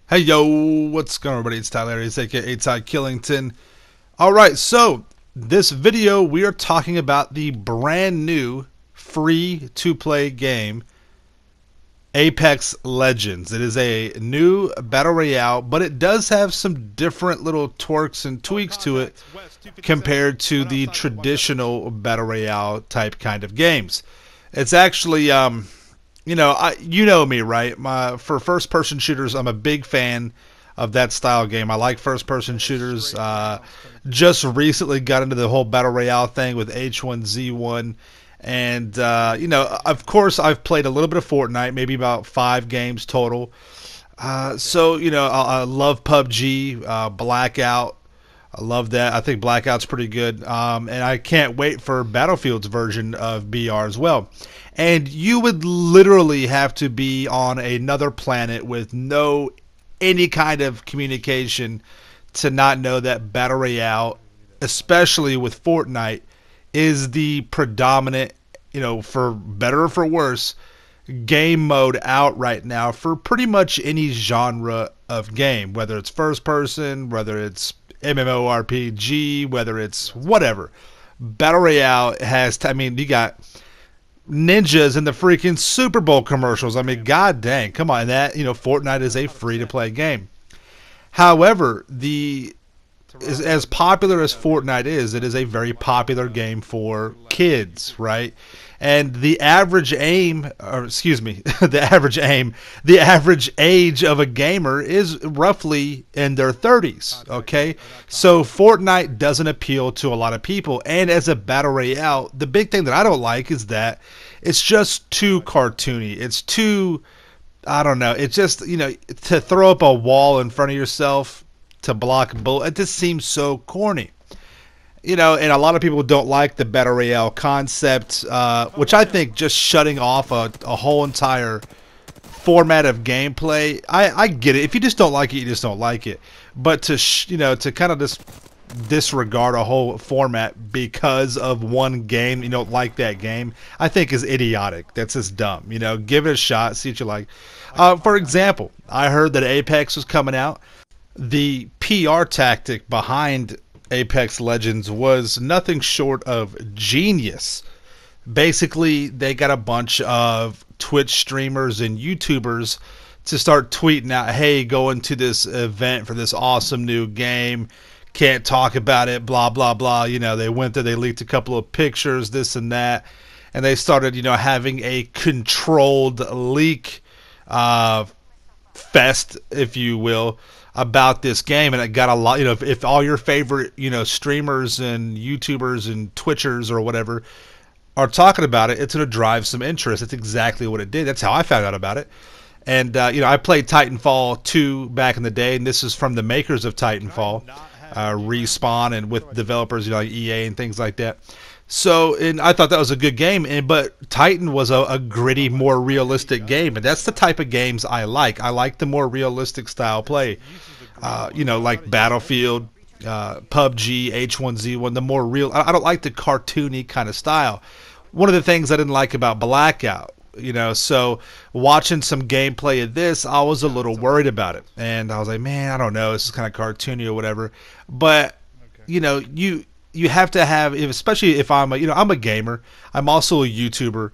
Hey yo, what's going on everybody? It's Tyler, aka Ty Killington. Alright, so this video we are talking about the brand new free to play game Apex Legends. It is a new battle royale, but it does have some different little twerks and tweaks to it compared to the traditional battle royale type kind of games. It's actually you know me, right? For first person shooters, I'm a big fan of that style game. I like first person shooters. Just recently got into the whole battle royale thing with H1Z1. And, of course, I've played a little bit of Fortnite, maybe about 5 games total. I love PUBG, Blackout. I love that. I think Blackout's pretty good. And I can't wait for Battlefield's version of BR as well. And you would literally have to be on another planet with no any kind of communication to not know that Battle Royale, especially with Fortnite, is the predominant, for better or for worse, game mode out right now for pretty much any genre of game, whether it's first person, whether it's MMORPG, whether it's whatever. Battle Royale has, you got ninjas in the freaking Super Bowl commercials. I mean, god dang, come on. Fortnite is a free to play game. However, as popular as Fortnite is, it is a very popular game for kids, right? And the average the average age of a gamer is roughly in their 30s, okay? So Fortnite doesn't appeal to a lot of people. And as a battle royale, the big thing that I don't like is that it's just too cartoony. It's too, I don't know, it's just, to throw up a wall in front of yourself to block a bullet, it just seems so corny. And a lot of people don't like the battle royale concept, which I think just shutting off a whole entire format of gameplay. I get it. If you just don't like it, you just don't like it. But to kind of just disregard a whole format because of one game, you don't like that game, I think is idiotic. That's just dumb. Give it a shot, see what you like. For example, I heard that Apex was coming out. The PR tactic behind Apex Legends was nothing short of genius. Basically, they got a bunch of Twitch streamers and YouTubers to start tweeting out, hey, going to this event for this awesome new game. Can't talk about it, blah, blah, blah. They went there, they leaked a couple of pictures, this and that. And they started, having a controlled leak fest, if you will, about this game. And it got a lot, if all your favorite, streamers and YouTubers and Twitchers or whatever are talking about it, it's going to drive some interest. That's exactly what it did. That's how I found out about it. And, I played Titanfall 2 back in the day, and this is from the makers of Titanfall, Respawn, and with developers, like EA and things like that. So, and I thought that was a good game, but Titan was a gritty, more realistic game, and that's the type of games I like. I like the more realistic style play, like Battlefield, PUBG, H1Z1, the more real. I don't like the cartoony kind of style. One of the things I didn't like about Blackout, so watching some gameplay of this, I was a little worried about it, and I was like, man, I don't know, this is kind of cartoony or whatever. But you have to have, especially if I'm a gamer. I'm also a YouTuber.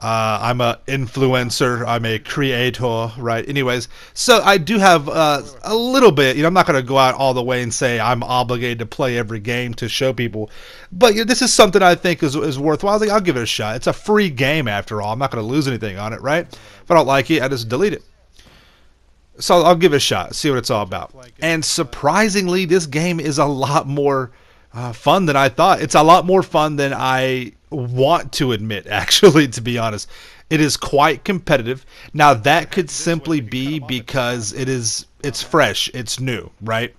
I'm a influencer. I'm a creator, right? Anyways, so I do have a little bit. I'm not going to go out all the way and say I'm obligated to play every game to show people. But this is something I think is worthwhile. I'll give it a shot. It's a free game after all. I'm not going to lose anything on it, right? If I don't like it, I just delete it. So I'll give it a shot, see what it's all about. And surprisingly, this game is a lot more fun than I thought. It's a lot more fun than I want to admit, actually, to be honest. It is quite competitive. Now, that could simply be because it's fresh, it's new, right?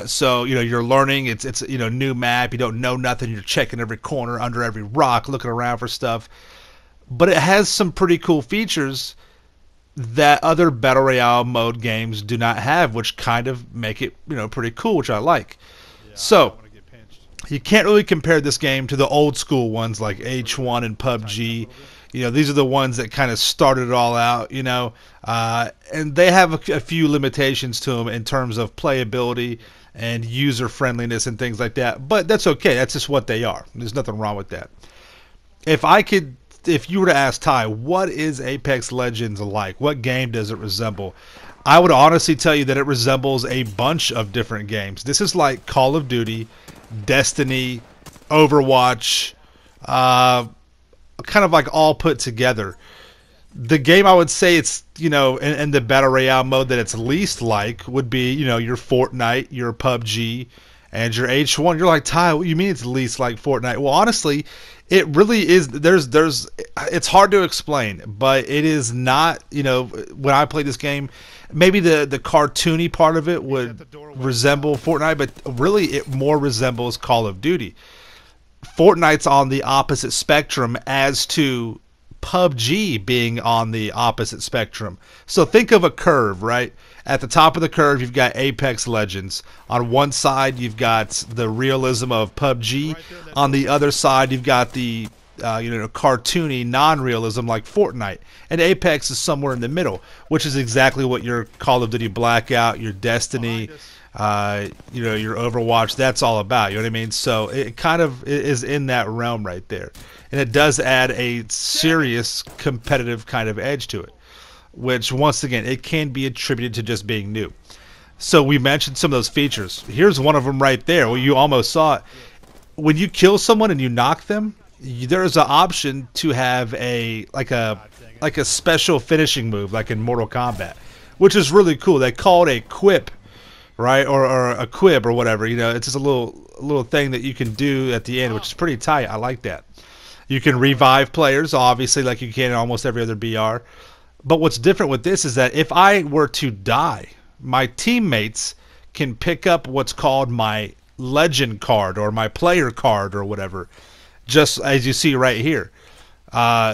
So you're learning. It's new map. You don't know nothing. You're checking every corner, under every rock, looking around for stuff. But it has some pretty cool features that other battle royale mode games do not have, which kind of make it pretty cool, which I like. So you can't really compare this game to the old school ones like H1 and PUBG. These are the ones that kind of started it all out, and they have a few limitations to them in terms of playability and user friendliness and things like that. But that's okay. That's just what they are. There's nothing wrong with that. If you were to ask Ty, what is Apex Legends like? What game does it resemble? I would honestly tell you that it resembles a bunch of different games. This is like Call of Duty, Destiny, Overwatch, kind of like all put together. The game I would say it's, in the Battle Royale mode that it's least like would be, your Fortnite, your PUBG, and your H1. You're like, Ty, what do you mean it's least like Fortnite? Well, honestly, it really is. It's hard to explain, but it is not, when I play this game, maybe the cartoony part of it would resemble Fortnite, but really it more resembles Call of Duty. Fortnite's on the opposite spectrum as to PUBG being on the opposite spectrum. So think of a curve, right? At the top of the curve, you've got Apex Legends. On one side, you've got the realism of PUBG. On the other side, you've got the cartoony non-realism like Fortnite. And Apex is somewhere in the middle, which is exactly what your Call of Duty Blackout, your Destiny, your Overwatch, that's all about. You know what I mean? So it kind of is in that realm right there. And it does add a serious competitive kind of edge to it, which, once again, it can be attributed to just being new. So we mentioned some of those features. Here's one of them right there. Well, you almost saw it. When you kill someone and you knock them, there's an option to have a special finishing move, like in Mortal Kombat, which is really cool. They call it a quip, right, or a quib or whatever. It's just a little thing that you can do at the end, which is pretty tight. I like that. You can revive players, obviously, like you can in almost every other BR. But what's different with this is that if I were to die, my teammates can pick up what's called my legend card or my player card or whatever, just as you see right here.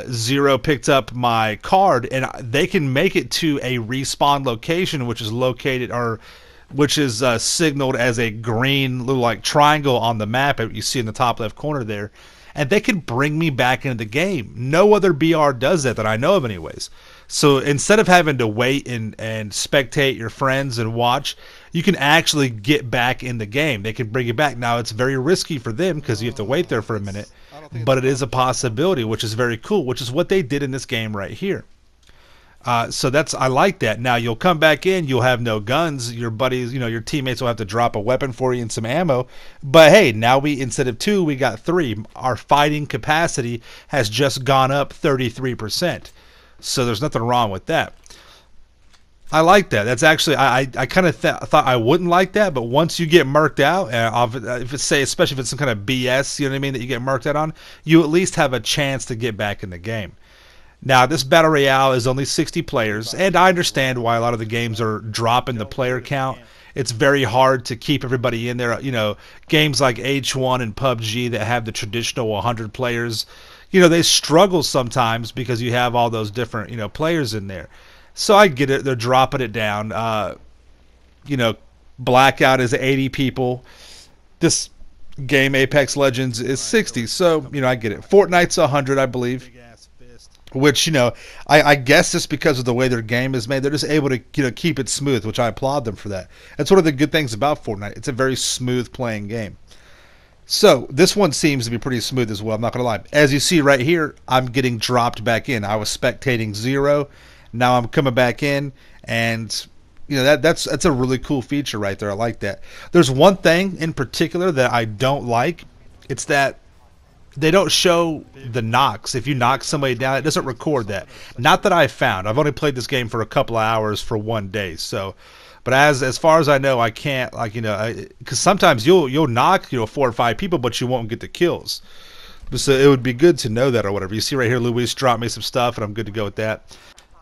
Zero picked up my card, and they can make it to a respawn location, which is signaled as a green little like triangle on the map that you see in the top left corner there, and they can bring me back into the game. No other BR does that I know of anyways. So instead of having to wait and spectate your friends and watch, you can actually get back in the game. They can bring you back. Now, it's very risky for them because you have to wait there for a minute, but it is a possibility, which is very cool, which is what they did in this game right here. So I like that. Now, you'll come back in, you'll have no guns. Your buddies, your teammates will have to drop a weapon for you and some ammo. But hey, now instead of 2, we got 3. Our fighting capacity has just gone up 33%. So there's nothing wrong with that. I like that. That's actually, I kind of thought I wouldn't like that, but once you get murked out, if it's, especially if it's some kind of BS, you know what I mean, that you get murked out on, you at least have a chance to get back in the game. Now, this Battle Royale is only 60 players, and I understand why a lot of the games are dropping the player count. It's very hard to keep everybody in there. Games like H1 and PUBG that have the traditional 100 players, they struggle sometimes because you have all those different, players in there. So I get it. They're dropping it down. Blackout is 80 people. This game, Apex Legends, is 60. So, I get it. Fortnite's 100, I believe. Which, I guess just because of the way their game is made, they're just able to, keep it smooth, which I applaud them for that. That's one of the good things about Fortnite. It's a very smooth playing game. So, this one seems to be pretty smooth as well, I'm not going to lie. As you see right here, I'm getting dropped back in. I was spectating 0. Now I'm coming back in, and that's a really cool feature right there. I like that. There's one thing in particular that I don't like. It's that they don't show the knocks. If you knock somebody down, it doesn't record that. Not that I've found. I've only played this game for a couple of hours for one day. So, but as far as I know, I can't because sometimes you'll knock 4 or 5 people, but you won't get the kills. So it would be good to know that or whatever. You see right here, Luis dropped me some stuff, and I'm good to go with that.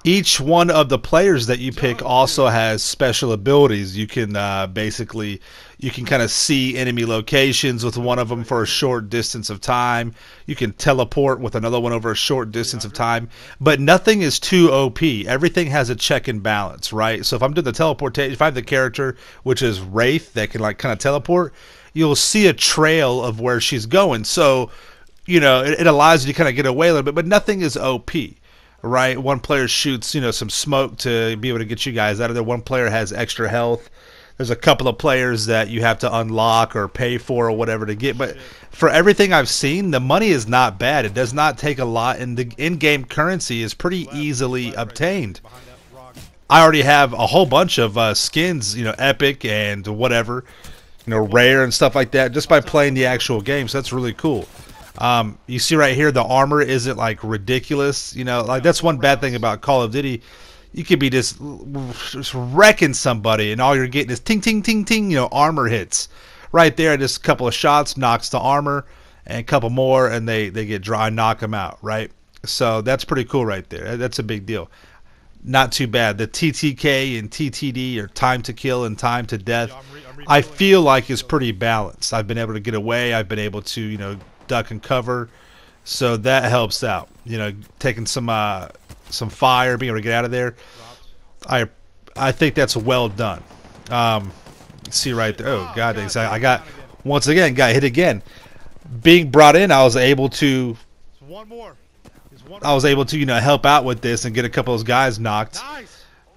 Each one of the players that you pick also has special abilities. You can you can kind of see enemy locations with one of them for a short distance of time. You can teleport with another one over a short distance of time. But nothing is too OP. Everything has a check and balance, right? So if I'm doing the teleportation, if I have the character, which is Wraith, that can kind of teleport, you'll see a trail of where she's going. So it allows you to kind of get away a little bit, but nothing is OP, right? One player shoots, some smoke to be able to get you guys out of there. One player has extra health. There's a couple of players that you have to unlock or pay for or whatever to get. But for everything I've seen, the money is not bad. It does not take a lot, and the in-game currency is pretty easily obtained. I already have a whole bunch of skins, epic and whatever, rare and stuff like that, just by playing the actual game. So that's really cool. You see right here, the armor isn't like ridiculous. Like that's one bad thing about Call of Duty. You could be just wrecking somebody, and all you're getting is ting, ting, ting, ting, armor hits. Right there, just a couple of shots knocks the armor, and a couple more, and they get dry and knock them out, right? So that's pretty cool right there. That's a big deal. Not too bad. The TTK and TTD, or time to kill and time to death, I feel like is pretty balanced. I've been able to get away. I've been able to, duck and cover. So that helps out. Taking some fire, being able to get out of there. I think that's well done. See right there. Oh God, I got once again got hit again. Being brought in, I was able to help out with this and get a couple of those guys knocked.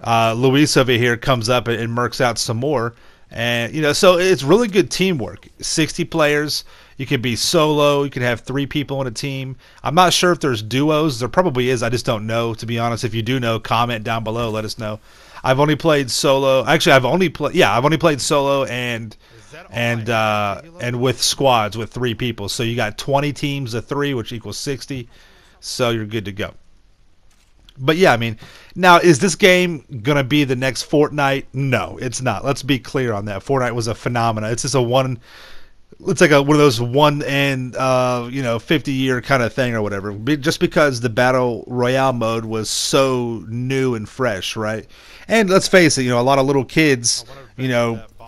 Luis over here comes up and mercs out some more, and so it's really good teamwork. 60 players. You can be solo. You can have 3 people on a team. I'm not sure if there's duos. There probably is. I just don't know, to be honest. If you do know, comment down below. Let us know. I've only played solo. Actually, I've only played solo and with squads with 3 people. So you got 20 teams of 3, which equals 60. So you're good to go. But yeah, I mean, now is this game gonna be the next Fortnite? No, it's not. Let's be clear on that. Fortnite was a phenomenon. It's just it's like one of those 50-year kind of thing or whatever. Just because the battle royale mode was so new and fresh, right? And let's face it, a lot of little kids,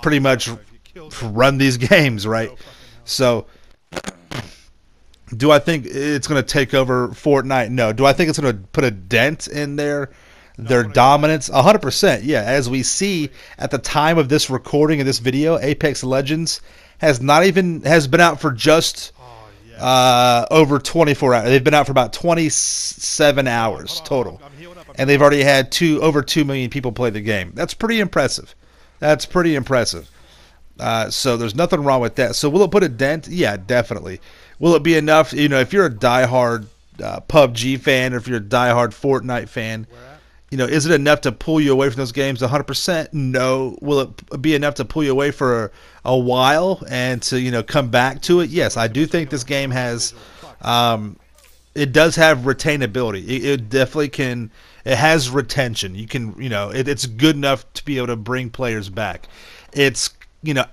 pretty much run these games, right? So, do I think it's going to take over Fortnite? No. Do I think it's going to put a dent in their dominance? 100%. Yeah. As we see at the time of this recording of this video, Apex Legends has been out for just over 24 hours. They've been out for about 27 hours total, and they've already had over 2 million people play the game. That's pretty impressive. So there's nothing wrong with that. So will it put a dent? Yeah, definitely. Will it be enough? If you're a diehard PUBG fan, or if you're a diehard Fortnite fan, is it enough to pull you away from those games? 100%. No. Will it be enough to pull you away for a while and to come back to it? Yes, I do think this game has. It does have retainability. It definitely can. It has retention. You can. It's good enough to be able to bring players back. It's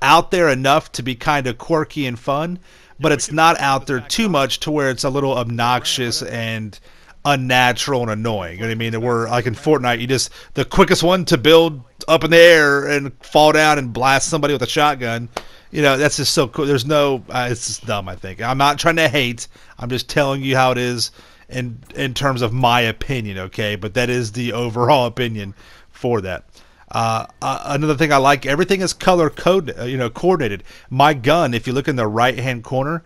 out there enough to be kind of quirky and fun, but it's not out there too much to where it's a little obnoxious and unnatural and annoying. You know what I mean? Where like in Fortnite, the quickest one to build up in the air and fall down and blast somebody with a shotgun. That's just so cool. There's no, it's just dumb. I think I'm not trying to hate. I'm just telling you how it is in terms of my opinion. Okay, but that is the overall opinion for that. Another thing I like, everything is color coordinated. My gun, if you look in the right hand corner,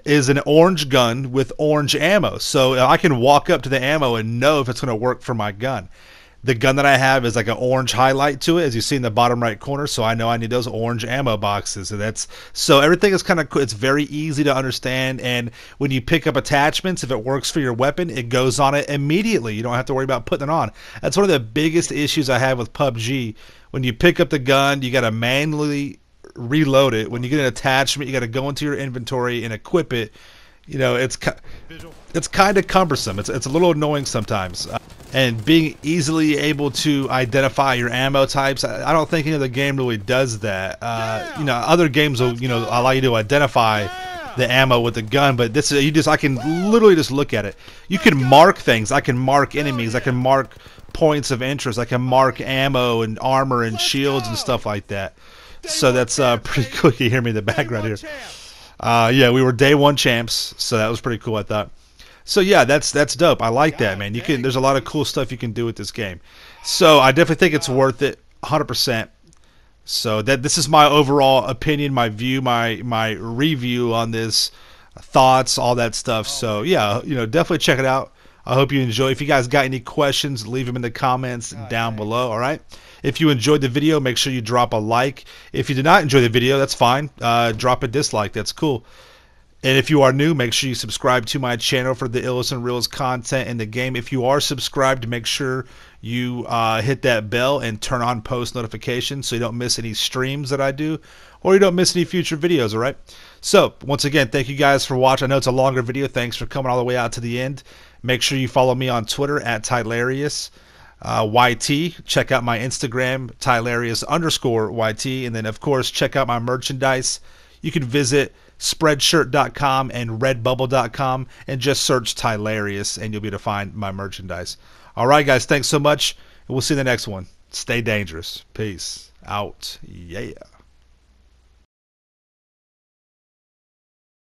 is an orange gun with orange ammo, so I can walk up to the ammo and know if it's going to work for my gun. The gun that I have is like an orange highlight to it, as you see in the bottom right corner, so I know I need those orange ammo boxes. So everything is kind of cool. It's very easy to understand, and when you pick up attachments, if it works for your weapon, it goes on it immediately. You don't have to worry about putting it on. That's one of the biggest issues I have with PUBG. When you pick up the gun, you got to manually reload it. When you get an attachment, you got to go into your inventory and equip it. It's kind of cumbersome. It's a little annoying sometimes. And being easily able to identify your ammo types, I don't think any other game really does that. Other games will allow you to identify the ammo with the gun, but this is I can literally just look at it. You can mark things. I can mark enemies. I can mark points of interest. I can mark ammo and armor and shields and stuff like that. So that's pretty cool. You hear me in the background here. Yeah, we were day 1 champs, so that was pretty cool, I thought. So yeah, that's dope. I like that, man. There's a lot of cool stuff you can do with this game. So I definitely think it's worth it, 100%. So this is my overall opinion, my view, my review on this thoughts, all that stuff. So yeah, definitely check it out. I hope you enjoy. If you guys got any questions, leave them in the comments down below. All right. If you enjoyed the video, make sure you drop a like. If you did not enjoy the video, that's fine. Drop a dislike. That's cool. And if you are new, make sure you subscribe to my channel for the illest and realest content in the game. If you are subscribed, make sure you hit that bell and turn on post notifications so you don't miss any streams that I do, or you don't miss any future videos, all right? So, once again, thank you guys for watching. I know it's a longer video. Thanks for coming all the way out to the end. Make sure you follow me on Twitter at Tylarious. YT. Check out my Instagram, Tylarious_YT. And then, of course, check out my merchandise. You can visit Spreadshirt.com and Redbubble.com and just search Tylarious and you'll be able to find my merchandise. All right, guys, thanks so much. We'll see you in the next one. Stay dangerous. Peace out. Yeah.